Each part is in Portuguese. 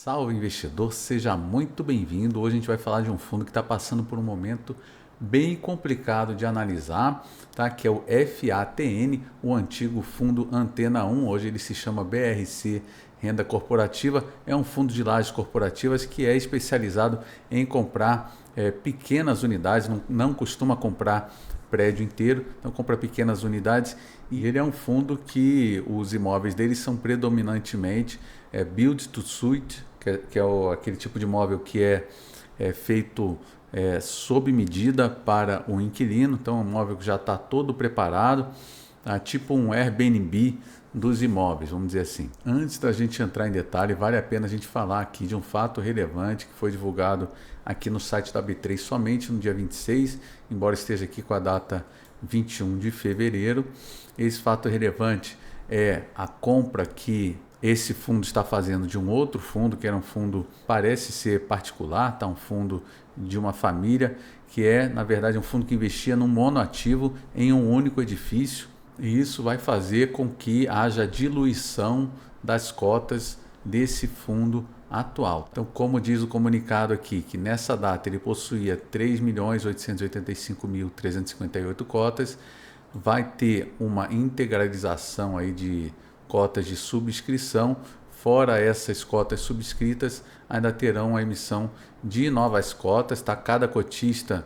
Salve investidor, seja muito bem-vindo. Hoje a gente vai falar de um fundo que está passando por um momento bem complicado de analisar, tá? Que é o FATN, o antigo fundo Antena 1. Hoje ele se chama BRC Renda Corporativa. É um fundo de lajes corporativas que é especializado em comprar pequenas unidades, não costuma comprar prédio inteiro, então compra pequenas unidades, e ele é um fundo que os imóveis dele são predominantemente build to suit, aquele tipo de imóvel que é feito sob medida para o inquilino, então é um imóvel que já está todo preparado, tá? Tipo um Airbnb dos imóveis, vamos dizer assim. Antes da gente entrar em detalhe, vale a pena a gente falar aqui de um fato relevante que foi divulgado aqui no site da B3 somente no dia 26, embora esteja aqui com a data 21 de fevereiro. Esse fato relevante é a compra que esse fundo está fazendo de um outro fundo, que era um fundo, parece ser particular, tá? Um fundo de uma família, que é, na verdade, um fundo que investia num monoativo em um único edifício, e isso vai fazer com que haja diluição das cotas desse fundo atual. Então, como diz o comunicado aqui, que nessa data ele possuía 3.885.358 cotas, vai ter uma integralização aí de cotas de subscrição. Fora essas cotas subscritas, ainda terão a emissão de novas cotas, tá? Cada cotista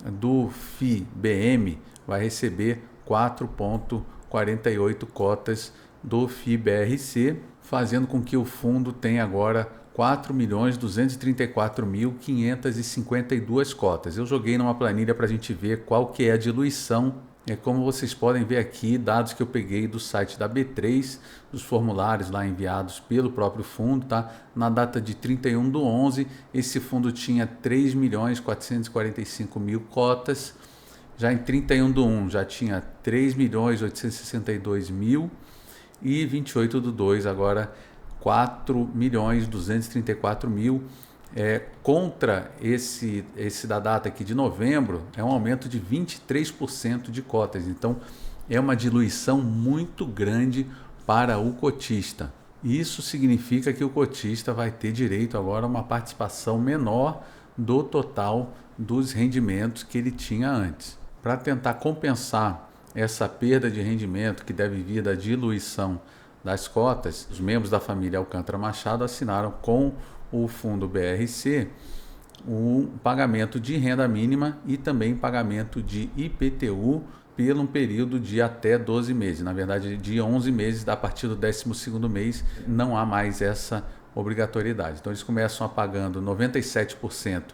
do FIBM vai receber 4,48 cotas do FIBRC, fazendo com que o fundo tenha agora 4.234.552 cotas. Eu joguei numa planilha para a gente ver qual que é a diluição. Como vocês podem ver aqui, dados que eu peguei do site da B3, dos formulários lá enviados pelo próprio fundo, tá? Na data de 31/11, esse fundo tinha 3.445.000 cotas. Já em 31/1 já tinha 3.862.000 e 28/2 agora 4.234.000. Contra esse da data aqui de novembro, é um aumento de 23% de cotas. Então, é uma diluição muito grande para o cotista. Isso significa que o cotista vai ter direito agora a uma participação menor do total dos rendimentos que ele tinha antes. Para tentar compensar essa perda de rendimento que deve vir da diluição das cotas, os membros da família Alcântara Machado assinaram com o fundo BRC o pagamento de renda mínima e também pagamento de IPTU pelo um período de até 12 meses. Na verdade, de 11 meses, a partir do 12º mês, não há mais essa obrigatoriedade. Então, eles começam pagando 97%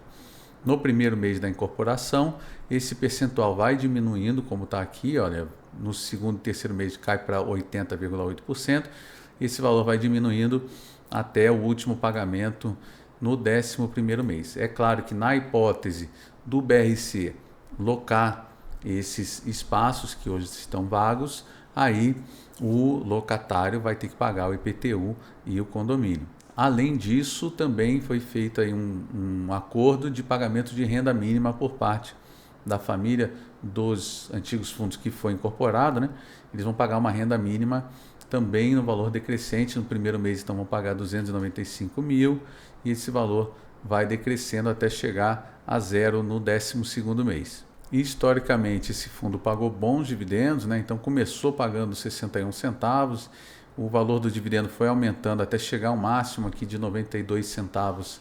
no primeiro mês da incorporação. Esse percentual vai diminuindo, como está aqui, olha, no segundo e terceiro mês cai para 80,8%. Esse valor vai diminuindo até o último pagamento no 11º mês. É claro que na hipótese do BRC locar esses espaços que hoje estão vagos, aí o locatário vai ter que pagar o IPTU e o condomínio. Além disso, também foi feito aí um acordo de pagamento de renda mínima por parte da família dos antigos fundos que foi incorporado, né? Eles vão pagar uma renda mínima também no valor decrescente. No primeiro mês, então, vão pagar 295.000 e esse valor vai decrescendo até chegar a zero no 12º mês. Historicamente, esse fundo pagou bons dividendos, né? Então começou pagando 61 centavos, o valor do dividendo foi aumentando até chegar ao máximo aqui de 92 centavos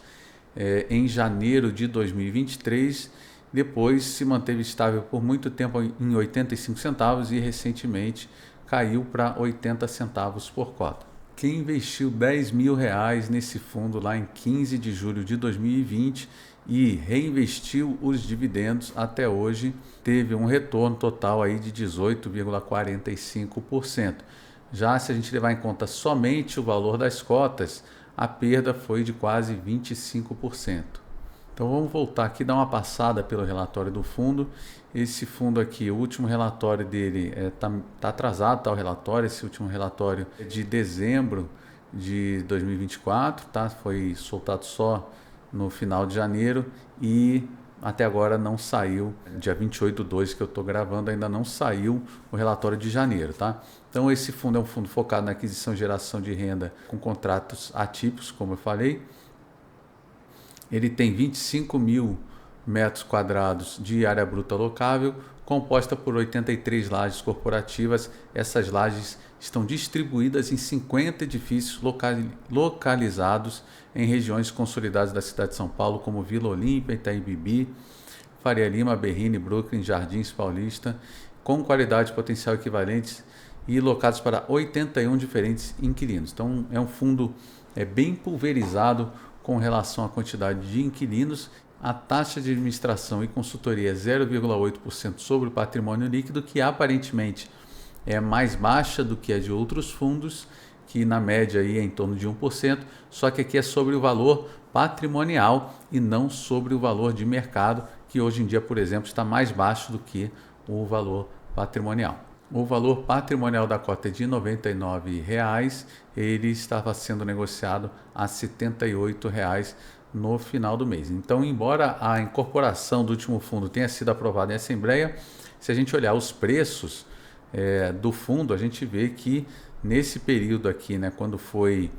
em janeiro de 2023, depois se manteve estável por muito tempo em 85 centavos e recentemente caiu para 80 centavos por cota. Quem investiu R$10.000 nesse fundo lá em 15 de julho de 2020 e reinvestiu os dividendos até hoje, teve um retorno total aí de 18,45%. Já se a gente levar em conta somente o valor das cotas, a perda foi de quase 25%. Então vamos voltar aqui e dar uma passada pelo relatório do fundo. Esse fundo aqui, o último relatório dele tá atrasado, tá o relatório. Esse último relatório é de dezembro de 2024, tá? Foi soltado só no final de janeiro e até agora não saiu, dia 28/2 que eu estou gravando, ainda não saiu o relatório de janeiro, tá? Então esse fundo é um fundo focado na aquisição e geração de renda com contratos atípicos, como eu falei. Ele tem 25 mil metros quadrados de área bruta locável, composta por 83 lajes corporativas. Essas lajes estão distribuídas em 50 edifícios localizados em regiões consolidadas da cidade de São Paulo, como Vila Olímpia, Itaim Bibi, Faria Lima, Berrini, Brooklyn, Jardins Paulista, com qualidade potencial equivalentes e locados para 81 diferentes inquilinos. Então é um fundo bem pulverizado com relação à quantidade de inquilinos. A taxa de administração e consultoria é 0,8% sobre o patrimônio líquido, que aparentemente é mais baixa do que a de outros fundos, que na média aí é em torno de 1%, só que aqui é sobre o valor patrimonial e não sobre o valor de mercado, que hoje em dia, por exemplo, está mais baixo do que o valor patrimonial. O valor patrimonial da cota é de R$ 99,00, ele estava sendo negociado a R$ 78,00 no final do mês. Então, embora a incorporação do último fundo tenha sido aprovada em assembleia, se a gente olhar os preços do fundo, a gente vê que nesse período aqui, né, quando foi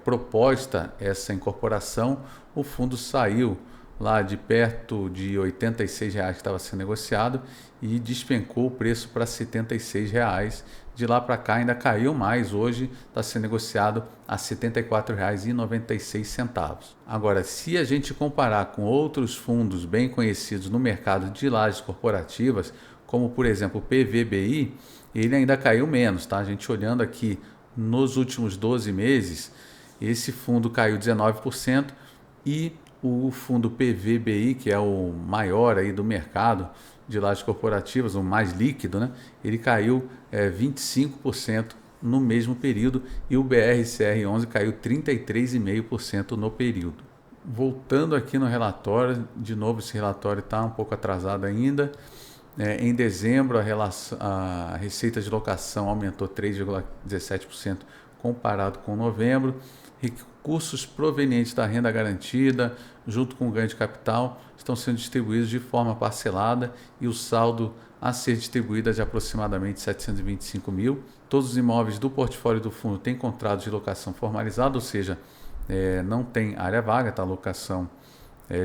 proposta essa incorporação, o fundo saiu lá de perto de R$ 86,00 que estava sendo negociado e despencou o preço para R$ 76,00. De lá para cá ainda caiu mais, hoje está sendo negociado a R$ 74,96. Agora, se a gente comparar com outros fundos bem conhecidos no mercado de lajes corporativas, como por exemplo o PVBI, ele ainda caiu menos, tá? A gente olhando aqui nos últimos 12 meses, esse fundo caiu 19% e o fundo PVBI, que é o maior aí do mercado de lajes corporativas, o mais líquido, né? Ele caiu 25% no mesmo período e o BRCR11 caiu 33,5% no período. Voltando aqui no relatório, de novo esse relatório está um pouco atrasado ainda. Em dezembro a receita de locação aumentou 3,17% comparado com novembro. Recursos provenientes da renda garantida, junto com o ganho de capital, estão sendo distribuídos de forma parcelada e o saldo a ser distribuído é de aproximadamente 725 mil. Todos os imóveis do portfólio do fundo têm contrato de locação formalizado, ou seja, não tem área vaga, tá? A locação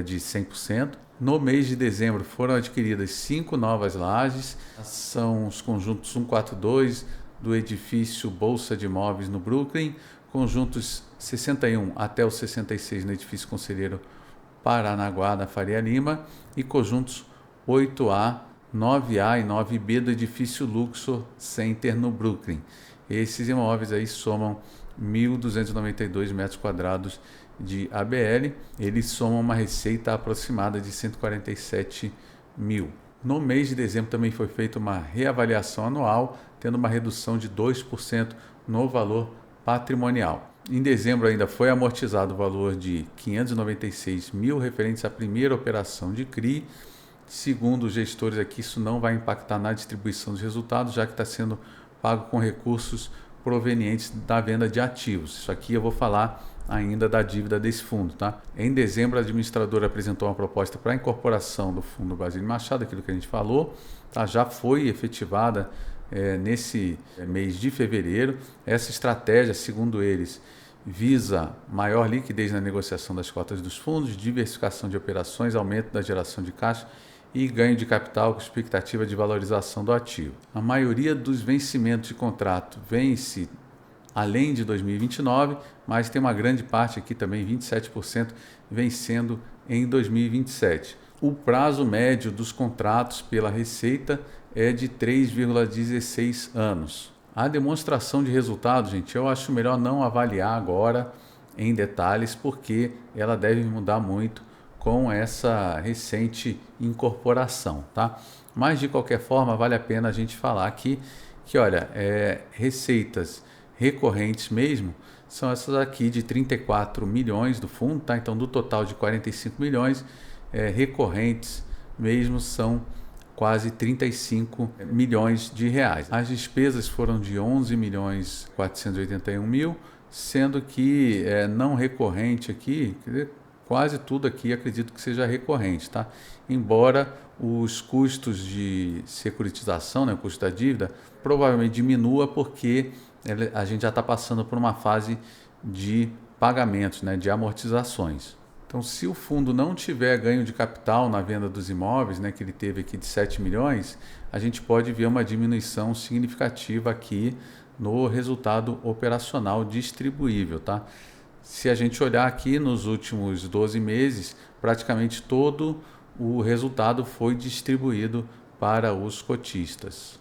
de 100%. No mês de dezembro foram adquiridas 5 novas lajes, são os conjuntos 142 do edifício Bolsa de Imóveis no Brooklyn, conjuntos 61 até o 66 no edifício Conselheiro Paranaguá da Faria Lima e conjuntos 8A, 9A e 9B do edifício Luxor Center no Brooklyn. Esses imóveis aí somam 1.292 metros quadrados de ABL, eles somam uma receita aproximada de 147 mil. No mês de dezembro também foi feita uma reavaliação anual, tendo uma redução de 2% no valor patrimonial. Em dezembro ainda foi amortizado o valor de 596 mil referentes à primeira operação de CRI. Segundo os gestores aqui, isso não vai impactar na distribuição dos resultados, já que está sendo pago com recursos provenientes da venda de ativos. Isso aqui eu vou falar ainda da dívida desse fundo, tá? Em dezembro, a administradora apresentou uma proposta para a incorporação do fundo Basílio Machado, aquilo que a gente falou, tá? Já foi efetivada nesse mês de fevereiro. Essa estratégia, segundo eles, visa maior liquidez na negociação das cotas dos fundos, diversificação de operações, aumento da geração de caixa e ganho de capital com expectativa de valorização do ativo. A maioria dos vencimentos de contrato vence além de 2029, mas tem uma grande parte aqui também, 27%, vencendo em 2027. O prazo médio dos contratos pela Receita é de 3,16 anos. A demonstração de resultados, gente, eu acho melhor não avaliar agora em detalhes, porque ela deve mudar muito com essa recente incorporação, tá? Mas de qualquer forma, vale a pena a gente falar aqui que olha, receitas recorrentes mesmo são essas aqui de 34 milhões do fundo, tá? Então do total de 45 milhões, recorrentes mesmo são quase 35 milhões de reais. As despesas foram de 11 milhões 481 mil, sendo que não recorrente aqui, quase tudo aqui acredito que seja recorrente, tá? Embora os custos de securitização, né, o custo da dívida, provavelmente diminua porque a gente já está passando por uma fase de pagamentos, né, de amortizações. Então, se o fundo não tiver ganho de capital na venda dos imóveis, né, que ele teve aqui de 7 milhões, a gente pode ver uma diminuição significativa aqui no resultado operacional distribuível, tá? Se a gente olhar aqui nos últimos 12 meses, praticamente todo o resultado foi distribuído para os cotistas.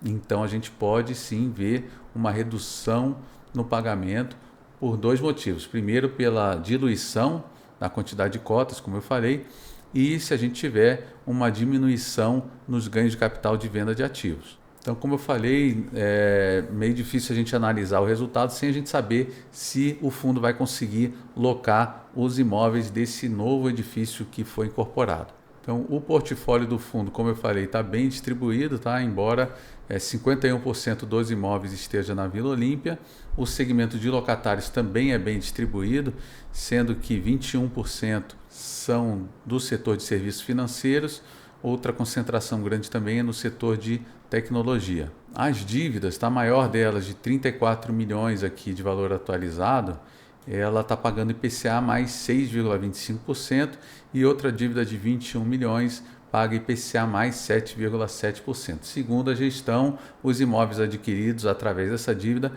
Então a gente pode sim ver uma redução no pagamento por dois motivos. Primeiro, pela diluição da quantidade de cotas, como eu falei, e se a gente tiver uma diminuição nos ganhos de capital de venda de ativos. Então, como eu falei, é meio difícil a gente analisar o resultado sem a gente saber se o fundo vai conseguir locar os imóveis desse novo edifício que foi incorporado. Então, o portfólio do fundo, como eu falei, está bem distribuído, tá? Embora 51% dos imóveis esteja na Vila Olímpia, o segmento de locatários também é bem distribuído, sendo que 21% são do setor de serviços financeiros. Outra concentração grande também é no setor de tecnologia. As dívidas, a maior delas de 34 milhões aqui de valor atualizado, ela está pagando IPCA mais 6,25% e outra dívida de 21 milhões paga IPCA mais 7,7%. Segundo a gestão, os imóveis adquiridos através dessa dívida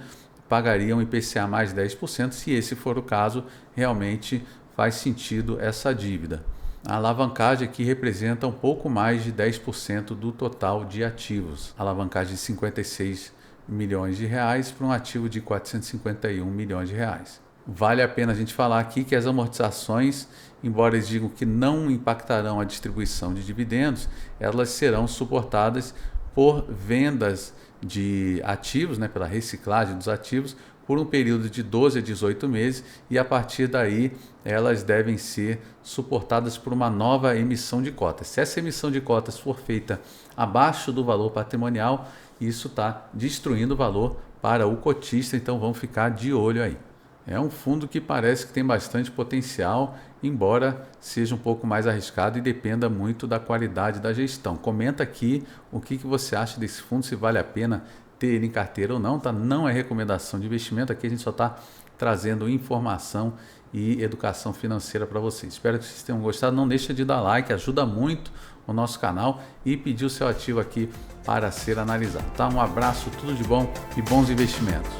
pagariam IPCA mais 10%. Se esse for o caso, realmente faz sentido essa dívida. A alavancagem aqui representa um pouco mais de 10% do total de ativos. A alavancagem de 56 milhões de reais para um ativo de 451 milhões de reais. Vale a pena a gente falar aqui que as amortizações, embora eles digam que não impactarão a distribuição de dividendos, elas serão suportadas por vendas de ativos, né, pela reciclagem dos ativos, por um período de 12 a 18 meses e a partir daí elas devem ser suportadas por uma nova emissão de cotas. Se essa emissão de cotas for feita abaixo do valor patrimonial, isso está destruindo o valor para o cotista, então vamos ficar de olho aí. É um fundo que parece que tem bastante potencial, embora seja um pouco mais arriscado e dependa muito da qualidade da gestão. Comenta aqui o que você acha desse fundo, se vale a pena ter ele em carteira ou não, tá? Não é recomendação de investimento, aqui a gente só está trazendo informação e educação financeira para vocês. Espero que vocês tenham gostado, não deixa de dar like, ajuda muito o nosso canal e pedir o seu ativo aqui para ser analisado, tá? Um abraço, tudo de bom e bons investimentos.